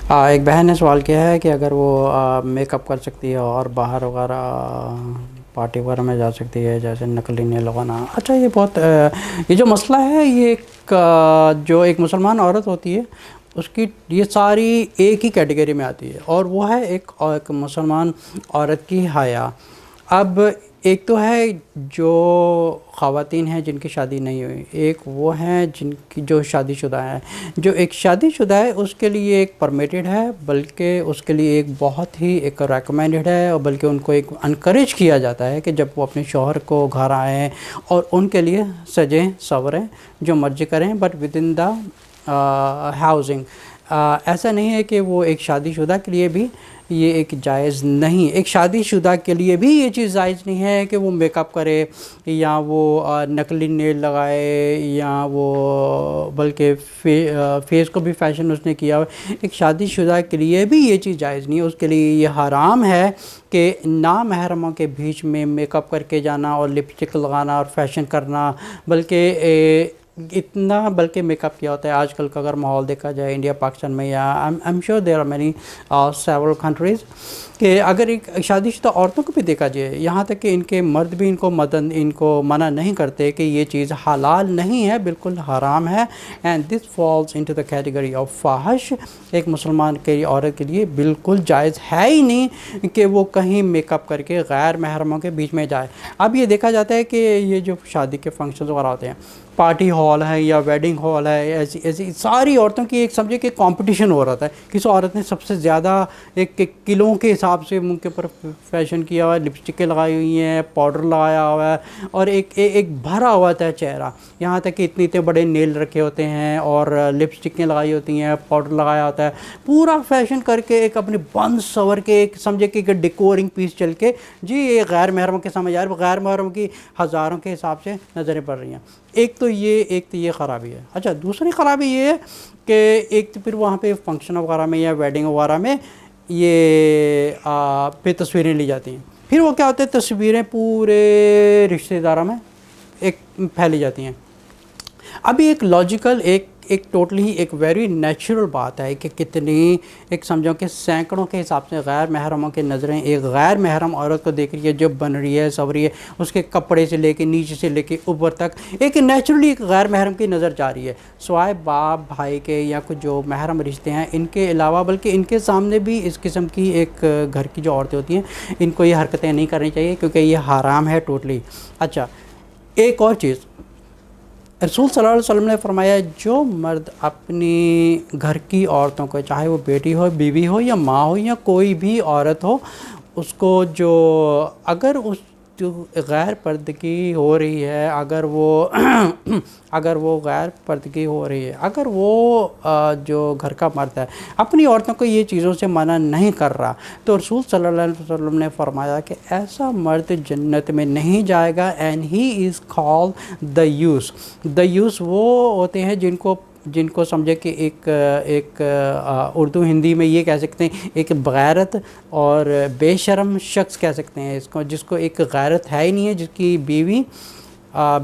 ایک بہن نے سوال کیا ہے کہ اگر وہ میک اپ کر سکتی ہے اور باہر وغیرہ پارٹی وغیرہ میں جا سکتی ہے، جیسے نقلی نیل لگانا. اچھا، یہ بہت یہ جو مسئلہ ہے، یہ ایک جو ایک مسلمان عورت ہوتی ہے اس کی یہ ساری ایک ہی کیٹیگری میں آتی ہے، اور وہ ہے ایک مسلمان عورت کی حیا. اب ایک تو ہے جو خواتین ہیں جن کی شادی نہیں ہوئی، ایک وہ ہیں جن کی جو شادی شدہ ہیں. جو ایک شادی شدہ ہے اس کے لیے ایک پرمیٹڈ ہے، بلکہ اس کے لیے ایک بہت ہی ایک ریکمینڈڈ ہے، اور بلکہ ان کو ایک انکریج کیا جاتا ہے کہ جب وہ اپنے شوہر کو گھر آئیں اور ان کے لیے سجیں سنوریں، جو مرضی کریں، but with in the housing. ایسا نہیں ہے کہ وہ ایک شادی شدہ کے لیے بھی یہ ایک جائز نہیں. ایک شادی شدہ کے لیے بھی یہ چیز جائز نہیں ہے کہ وہ میک اپ کرے یا وہ نقلی نیل لگائے، یا وہ بلکہ فیس کو بھی فیشن اس نے کیا. ایک شادی شدہ کے لیے بھی یہ چیز جائز نہیں ہے. اس کے لیے یہ حرام ہے کہ نامحرموں کے بیچ میں میک اپ کر کے جانا اور لپسٹک لگانا اور فیشن کرنا. بلکہ میک اپ کیا ہوتا ہے آج کل کا اگر ماحول دیکھا جائے انڈیا پاکستان میں، یا I'm sure there are many several countries, کہ اگر ایک شادی شدہ عورتوں کو بھی دیکھا جائے، یہاں تک کہ ان کے مرد بھی ان کو منع نہیں کرتے کہ یہ چیز حلال نہیں ہے، بالکل حرام ہے. And this falls into the category of فاحش. ایک مسلمان کی عورت کے لیے بالکل جائز ہے ہی نہیں کہ وہ کہیں میک اپ کر کے غیر محرموں کے بیچ میں جائے. اب یہ دیکھا جاتا ہے کہ یہ جو شادی کے فنکشنز وغیرہ ہوتے ہیں، پارٹی ہال ہے یا ویڈنگ ہال ہے، ایسی ساری عورتوں کی ایک سمجھے کہ کمپٹیشن ہو رہا ہے. کس عورت نے سب سے زیادہ ایک کلوں کے حساب سے منہ کے اوپر فیشن کیا ہوا ہے، لپسٹکیں لگائی ہوئی ہیں، پاؤڈر لگایا ہوا ہے، اور ایک بھرا ہوا تھا چہرہ، یہاں تک کہ اتنے بڑے نیل رکھے ہوتے ہیں اور لپسٹکیں لگائی ہوتی ہیں، پاؤڈر لگایا ہوتا ہے، پورا فیشن کر کے ایک اپنے بند سور کے ایک سمجھے کہ ایک ڈیکورنگ پیس چل کے جی یہ غیر محرموں کے سمجھ آ رہا ہے. غیر محرموں کی ہزاروں کے حساب سے نظریں پڑ رہی ہیں. ایک تو یہ خرابی ہے. اچھا، دوسری خرابی یہ ہے کہ ایک تو پھر وہاں پہ فنکشن وغیرہ میں یا ویڈنگ وغیرہ میں یہ پہ تصویریں لی جاتی ہیں. پھر وہ کیا ہوتا ہے، تصویریں پورے رشتہ داروں میں ایک پھیلی جاتی ہیں. ابھی ایک لاجیکل ایک ٹوٹلی ایک ویری نیچرل بات ہے کہ کتنی ایک سمجھو کہ سینکڑوں کے حساب سے غیر محرموں کی نظریں ایک غیر محرم عورت کو دیکھ رہی ہے جو بن رہی ہے سنور رہی ہے، اس کے کپڑے سے لے کے نیچے سے لے کے اوپر تک ایک نیچرلی ایک غیر محرم کی نظر جا رہی ہے، سوائے باپ بھائی کے یا کچھ جو محرم رشتے ہیں ان کے علاوہ. بلکہ ان کے سامنے بھی اس قسم کی ایک گھر کی جو عورتیں ہوتی ہیں ان کو یہ حرکتیں نہیں کرنی چاہیے، کیونکہ یہ حرام ہے ٹوٹلی. اچھا، ایک اور چیز رسول صلی اللہ علیہ وسلم نے فرمایا، جو مرد اپنی گھر کی عورتوں کو، چاہے وہ بیٹی ہو، بیوی ہو، یا ماں ہو، یا کوئی بھی عورت ہو، اس کو جو اگر اس جو غیر پردگی ہو رہی ہے، اگر وہ غیر پردگی ہو رہی ہے، اگر وہ جو گھر کا مرد ہے اپنی عورتوں کو یہ چیزوں سے منع نہیں کر رہا، تو رسول صلی اللہ علیہ وسلم نے فرمایا کہ ایسا مرد جنت میں نہیں جائے گا. اینڈ ہی از کالڈ دیوس. دیوس وہ ہوتے ہیں جن کو سمجھے کہ ایک اردو ہندی میں یہ کہہ سکتے ہیں ایک بغیرت اور بے شرم شخص کہہ سکتے ہیں اس کو، جس کو ایک غیرت ہے ہی نہیں ہے، جس کی بیوی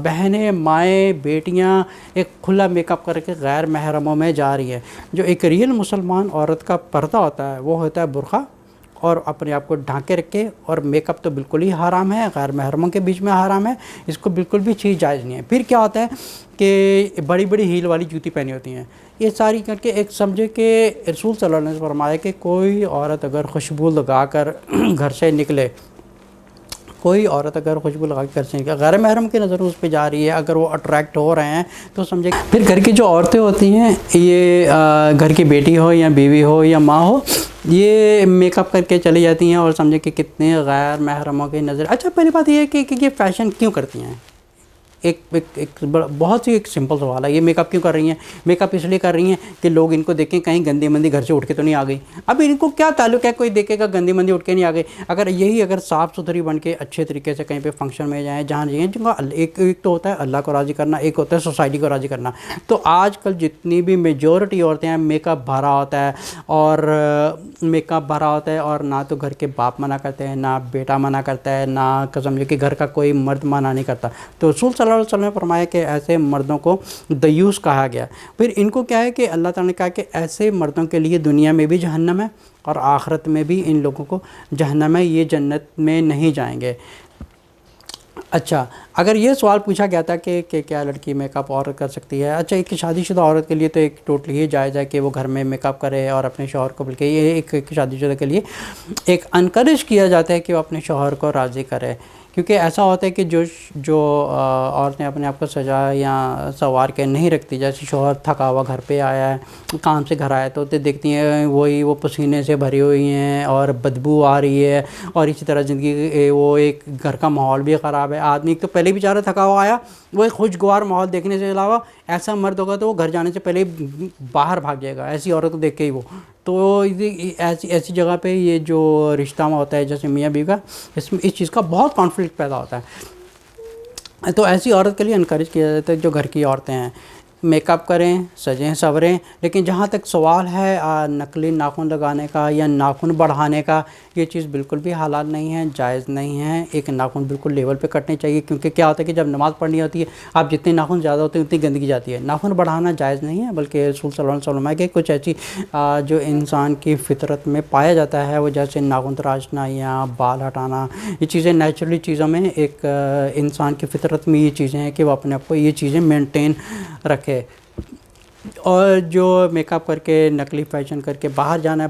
بہنیں مائیں بیٹیاں ایک کھلا میک اپ کر کے غیر محرموں میں جا رہی ہے. جو ایک ریئل مسلمان عورت کا پردہ ہوتا ہے وہ ہوتا ہے برقع، اور اپنے آپ کو ڈھانکے رکھے. اور میک اپ تو بالکل ہی حرام ہے، غیر محرموں کے بیچ میں حرام ہے، اس کو بالکل بھی چیز جائز نہیں ہے. پھر کیا ہوتا ہے کہ بڑی بڑی ہیل والی جوتی پہنی ہوتی ہیں، یہ ساری کر کے ایک سمجھے کہ رسول صلی اللہ علیہ وسلم نے فرمایا کہ کوئی عورت اگر خوشبو لگا کر گھر سے نکلے، غیر محرم کی نظر اس پہ جا رہی ہے، اگر وہ اٹریکٹ ہو رہے ہیں تو سمجھے. پھر گھر کی جو عورتیں ہوتی ہیں، یہ گھر کی بیٹی ہو یا بیوی ہو یا ماں ہو، یہ میک اپ کر کے چلی جاتی ہیں اور سمجھے کہ کتنے غیر محرموں کی نظر. اچھا، پہلی بات یہ ہے کہ یہ فیشن کیوں کرتی ہیں؟ بہت ہی ایک سمپل سوال ہے. یہ میک اپ کیوں کر رہی ہیں؟ میک اپ اس لیے کر رہی ہیں کہ لوگ ان کو دیکھیں کہیں گندی مندی گھر سے اٹھ کے تو نہیں آ گئی. اب ان کو کیا تعلق ہے کوئی دیکھے گا گندی مندی اٹھ کے نہیں آ گئی؟ اگر صاف ستھری بن کے اچھے طریقے سے کہیں پہ فنکشن میں جائیں، جہاں جائیں، جن کا ایک تو ہوتا ہے اللہ کو راضی کرنا، ایک ہوتا ہے سوسائٹی کو راضی کرنا. تو آج کل جتنی بھی میجورٹی عورتیں ہیں، میک اپ بھرا ہوتا ہے اور نہ تو گھر کے باپ منع کرتے ہیں، نہ بیٹا منع کرتا ہے، نہ سمجھے کہ گھر کا کوئی مرد منع نہیں کرتا. تو رسول صلی اللہ علیہ وسلم نے فرمایا کہ ایسے مردوں کو دیوس کہا گیا. پھر ان کو کیا ہے کہ اللہ تعالیٰ نے کہا کہ ایسے مردوں کے لیے دنیا میں بھی جہنم ہے اور آخرت میں بھی ان لوگوں کو جہنم ہے, یہ جنت میں نہیں جائیں گے. اچھا, اگر یہ سوال پوچھا گیا تھا کہ کیا لڑکی میک اپ عورت کر سکتی ہے؟ اچھا, ایک شادی شدہ عورت کے لیے تو ایک ٹوٹلی ہی جائز ہے کہ وہ گھر میں میک اپ کرے اور اپنے شوہر کو, بلکہ یہ ایک شادی شدہ کے لیے ایک انکریج کیا جاتا ہے کہ وہ اپنے شوہر کو راضی کرے, کیونکہ ایسا ہوتا ہے کہ جو عورتیں اپنے آپ کو سجا یا سنوار کے نہیں رکھتی, جیسے شوہر تھکا ہوا گھر پہ آیا ہے, کام سے گھر آیا تو دیکھتی ہیں وہ پسینے سے بھری ہوئی ہیں اور بدبو آ رہی ہے, اور اسی طرح زندگی وہ ایک گھر کا ماحول بھی خراب ہے. آدمی تو پہلے بیچارہ تھکا ہوا آیا, وہ ایک خوشگوار ماحول دیکھنے سے علاوہ ایسا مرد ہوگا تو وہ گھر جانے سے پہلے ہی باہر بھاگ جائے گا ایسی عورت کو دیکھ کے ہی. وہ تو ایسی جگہ پہ یہ جو رشتہ ہوتا ہے جیسے میاں بیوی کا, اس چیز کا بہت کانفلکٹ پیدا ہوتا ہے. تو ایسی عورت کے لیے انکریج کیا جاتا ہے جو گھر کی عورتیں ہیں میک اپ کریں, سجیں سوریں. لیکن جہاں تک سوال ہے نقلی ناخن لگانے کا یا ناخن بڑھانے کا, یہ چیز بالکل بھی حلال نہیں ہے, جائز نہیں ہے. ایک ناخن بالکل لیول پہ کٹنے چاہیے, کیونکہ کیا ہوتا ہے کہ جب نماز پڑھنی ہوتی ہے آپ جتنے ناخن زیادہ ہوتے ہیں اتنی گندگی جاتی ہے. ناخن بڑھانا جائز نہیں ہے, بلکہ رسول صلی اللہ علیہ وسلم کے کچھ ایسی جو انسان کی فطرت میں پایا جاتا ہے, وہ جیسے ناخن تراشنا یا بال ہٹانا, یہ چیزیں نیچرلی چیزوں میں ایک انسان کی فطرت میں یہ چیزیں ہیں کہ وہ اپنے آپ کو یہ چیزیں مینٹین رکھے. اور جو میک اپ کر کے نقلی فیشن کر کے باہر جانا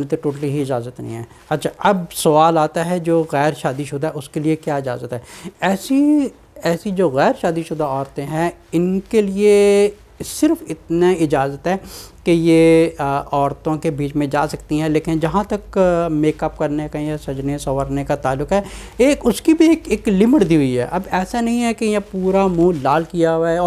تو ٹوٹلی ہی اجازت نہیں ہے. اچھا, اب سوال آتا ہے جو غیر شادی شدہ ہے اس کے لیے کیا اجازت ہے؟ ایسی جو غیر شادی شدہ عورتیں ہیں ان کے لیے صرف اتنا اجازت ہے کہ یہ عورتوں کے بیچ میں جا سکتی ہیں, لیکن جہاں تک میک اپ کرنے کا یا سجنے سنورنے کا تعلق ہے ایک اس کی بھی ایک لمٹ دی ہوئی ہے. اب ایسا نہیں ہے کہ یہ پورا منہ لال کیا ہوا ہے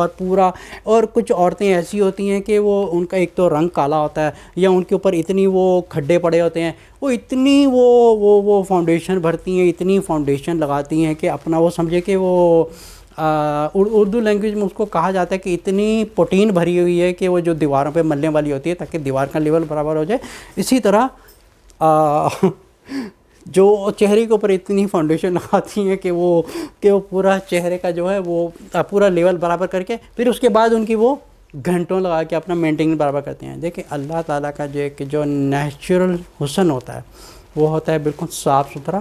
اور کچھ عورتیں ایسی ہوتی ہیں کہ وہ ان کا ایک تو رنگ کالا ہوتا ہے یا ان کے اوپر اتنی وہ کھڈے پڑے ہوتے ہیں, وہ اتنی وہ فاؤنڈیشن بھرتی ہیں, اتنی فاؤنڈیشن لگاتی ہیں کہ اپنا وہ سمجھے کہ وہ اردو لینگویج میں اس کو کہا جاتا ہے کہ اتنی پروٹین بھری ہوئی ہے کہ وہ جو دیواروں پہ ملنے والی ہوتی ہے تاکہ دیوار کا لیول برابر ہو جائے. اسی طرح جو چہرے کے اوپر اتنی فاؤنڈیشن لگاتی ہیں کہ وہ پورا چہرے کا جو ہے وہ پورا لیول برابر کر کے پھر اس کے بعد ان کی وہ گھنٹوں لگا کے اپنا مینٹین برابر کرتے ہیں. دیکھیں اللہ تعالیٰ کا جو نیچرل حسن ہوتا ہے وہ ہوتا ہے بالکل صاف ستھرا.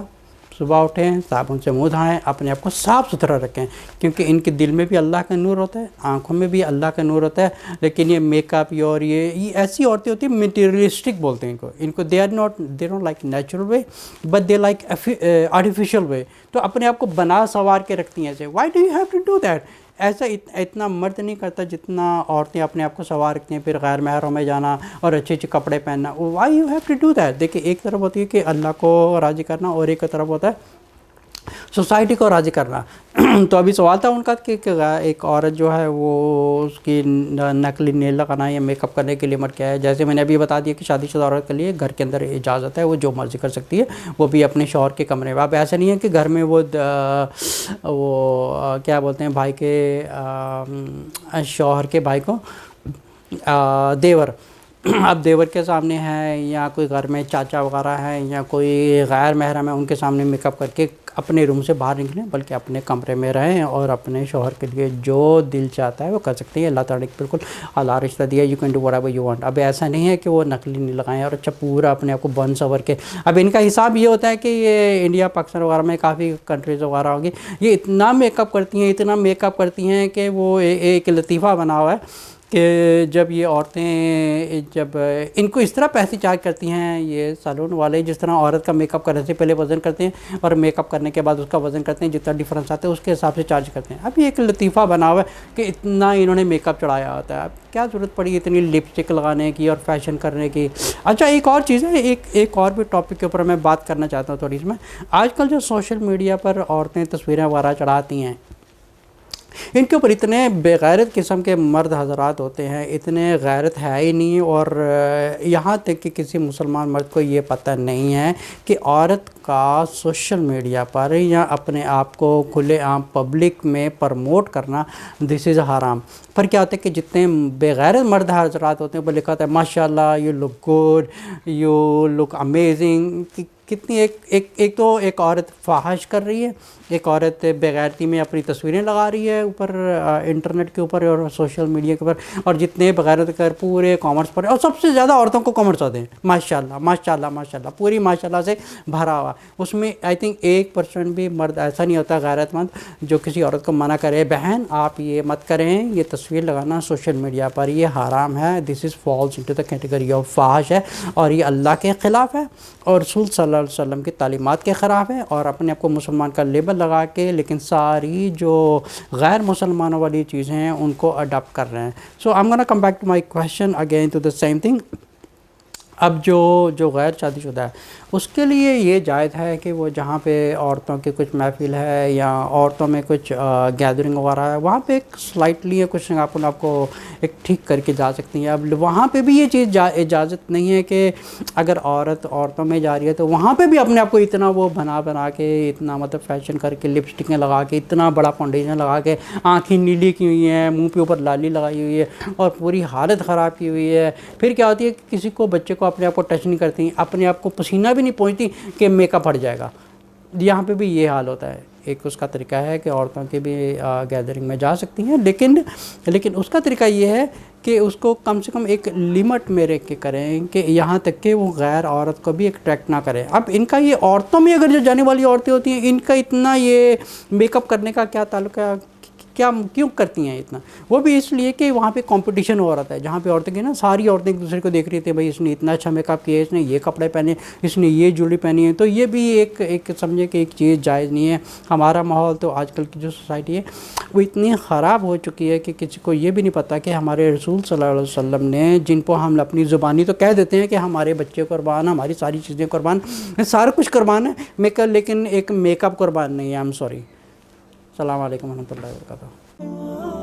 صبح اٹھیں, صابن سے منہ دھوئیں, اپنے آپ کو صاف ستھرا رکھیں, کیونکہ ان کے دل میں بھی اللہ کا نور ہوتا ہے, آنکھوں میں بھی اللہ کا نور ہوتا ہے. لیکن یہ میک اپ اور یہ ایسی عورتیں ہوتی ہیں میٹیریلسٹک بولتے ہیں ان کو they don't like natural way but they like artificial way. تو اپنے آپ کو بنا سنوار کے رکھتی ہیں ایسے. Why do you have to do that? ایسا اتنا مرد نہیں کرتا جتنا عورتیں اپنے آپ کو سنوار رکھتی ہیں, پھر غیر محرم میں جانا اور اچھے اچھے کپڑے پہننا. Why you have to do that? دیکھیں ایک طرف ہوتی ہے کہ اللہ کو راضی کرنا اور ایک طرف ہوتا ہے سوسائٹی کو راضی کرنا. تو ابھی سوال تھا ان کا کہ ایک عورت جو ہے وہ اس کی نقلی نیل لگانا یا میک اپ کرنے کی لمٹ کیا ہے. جیسے میں نے ابھی بتا دیا کہ شادی شدہ عورت کے لیے گھر کے اندر اجازت ہے, وہ جو مرضی کر سکتی ہے, وہ بھی اپنے شوہر کے کمرے میں. اب ایسا نہیں ہے کہ گھر میں وہ کیا بولتے ہیں بھائی کے شوہر کے بھائی کو دیور, اب دیور کے سامنے ہے یا کوئی گھر میں چاچا وغیرہ ہے یا کوئی غیر محرم ہے, ان کے سامنے میک اپ کر کے اپنے روم سے باہر نکلیں, بلکہ اپنے کمرے میں رہیں اور اپنے شوہر کے لیے جو دل چاہتا ہے وہ کر سکتے ہیں. اللہ تعالیٰ نے بالکل اعلیٰ رشتہ دیا, you can do what ever you want. اب ایسا نہیں ہے کہ وہ نقلی نہیں لگائیں اور اچھا پورا اپنے آپ کو بن سنور کے. اب ان کا حساب یہ ہوتا ہے کہ یہ انڈیا پاکستان وغیرہ میں کافی کنٹریز وغیرہ ہوگی, یہ اتنا میک اپ کرتی ہیں کہ وہ ایک لطیفہ بنا ہوا ہے کہ جب یہ عورتیں جب ان کو اس طرح پیسے چارج کرتی ہیں یہ سیلون والے, جس طرح عورت کا میک اپ کرنے سے پہلے وزن کرتے ہیں اور میک اپ کرنے کے بعد اس کا وزن کرتے ہیں, جتنا ڈفرینس آتا ہے اس کے حساب سے چارج کرتے ہیں. اب یہ ایک لطیفہ بنا ہوا ہے کہ اتنا انہوں نے میک اپ چڑھایا ہوتا ہے. اب کیا ضرورت پڑی اتنی لپسٹک لگانے کی اور فیشن کرنے کی. اچھا ایک اور چیز ہے, ایک اور بھی ٹاپک کے اوپر میں بات کرنا چاہتا ہوں تھوڑی سی میں. آج کل جو سوشل میڈیا پر عورتیں تصویریں وغیرہ چڑھاتی ہیں, ان کے اوپر اتنے بے غیرت قسم کے مرد حضرات ہوتے ہیں, اتنے غیرت ہے ہی نہیں. اور یہاں تک کہ کسی مسلمان مرد کو یہ پتہ نہیں ہے کہ عورت کا سوشل میڈیا پر یا اپنے آپ کو کھلے عام پبلک میں پرموٹ کرنا دس از حرام. پر کیا ہوتا ہے کہ جتنے بے غیرت مرد حضرات ہوتے ہیں وہ لکھا ہوتا ہے ماشاء اللہ you look good, you look amazing. کتنی ایک تو ایک عورت فحش کر رہی ہے، ایک عورت بغیرتی میں اپنی تصویریں لگا رہی ہے اوپر انٹرنیٹ کے اوپر اور سوشل میڈیا کے اوپر، اور جتنے بغیرت کر پورے کامرس پر، اور سب سے زیادہ عورتوں کو کامرس آتے ہیں، ماشاء اللہ ماشاء اللہ ماشاء اللہ، پوری ماشاء اللہ سے بھرا ہوا. اس میں آئی تھنک 1% بھی مرد ایسا نہیں ہوتا غیرت مند جو کسی عورت کو منع کرے بہن آپ یہ مت کریں، یہ تصویر لگانا سوشل میڈیا پر یہ حرام ہے، this is falls into the category of فحش ہے، اور یہ اللہ کے خلاف ہے اور رسول صلی اللہ علیہ وسلم کی تعلیمات کے خلاف ہے، اور اپنے آپ کو مسلمان کا لیبل لگا کے لیکن ساری جو غیر مسلمانوں والی چیزیں ہیں ان کو اڈاپٹ کر رہے ہیں. So I am gonna come back to my question again to the same thing. اب جو غیر شادی شدہ ہے اس کے لیے یہ جائز ہے کہ وہ جہاں پہ عورتوں کی کچھ محفل ہے یا عورتوں میں کچھ گیدرنگ وغیرہ ہے وہاں پہ ایک سلائٹلی کچھ آپ کو ایک ٹھیک کر کے جا سکتی ہیں. اب وہاں پہ بھی یہ چیز اجازت نہیں ہے کہ اگر عورت عورتوں میں جا رہی ہے تو وہاں پہ بھی اپنے آپ کو اتنا وہ بنا کے اتنا مطلب فیشن کر کے لپسٹکیں لگا کے اتنا بڑا فاؤنڈیشن لگا کے آنکھیں نیلی کی ہوئی ہیں، منہ پہ اوپر لالی لگائی ہوئی ہے اور پوری حالت خراب کی ہوئی ہے. پھر کیا ہوتی ہے کہ کسی کو بچے کو اپنے آپ کو ٹچ نہیں کرتی، اپنے آپ کو پسینہ بھی نہیں پہنچتی کہ میک اپ ہٹ جائے گا. یہاں پہ بھی یہ حال ہوتا ہے. ایک اس کا طریقہ ہے کہ عورتوں کی بھی گیدرنگ میں جا سکتی ہیں، لیکن اس کا طریقہ یہ ہے کہ اس کو کم سے کم ایک لمٹ میں رکھ کے کریں کہ یہاں تک کہ وہ غیر عورت کو بھی اٹریکٹ نہ کریں. اب ان کا یہ عورتوں میں اگر جو جانے والی عورتیں ہوتی ہیں ان کا اتنا یہ میک اپ کرنے کا کیا تعلق ہے، کیوں کرتی ہیں اتنا؟ وہ بھی اس لیے کہ وہاں پہ کمپٹیشن ہو رہا تھا جہاں پہ عورتیں کی نا ساری عورتیں ایک دوسرے کو دیکھ رہی تھیں، بھائی اس نے اتنا اچھا میک اپ کیا ہے، اس نے یہ کپڑے پہنے، اس نے یہ جوڑی پہنی ہے. تو یہ بھی ایک سمجھے کہ ایک چیز جائز نہیں ہے. ہمارا ماحول تو آج کل کی جو سوسائٹی ہے وہ اتنی خراب ہو چکی ہے کہ کسی کو یہ بھی نہیں پتہ کہ ہمارے رسول صلی اللہ علیہ وسلم نے جن کو ہم اپنی زبانی تو کہہ دیتے ہیں کہ ہمارے بچے قربان، ہماری ساری چیزیں قربان، سارا کچھ قربان ہے، لیکن ایک میک اپ قربان نہیں ہے. I am sorry. السلام علیکم ورحمۃ اللہ وبرکاتہ.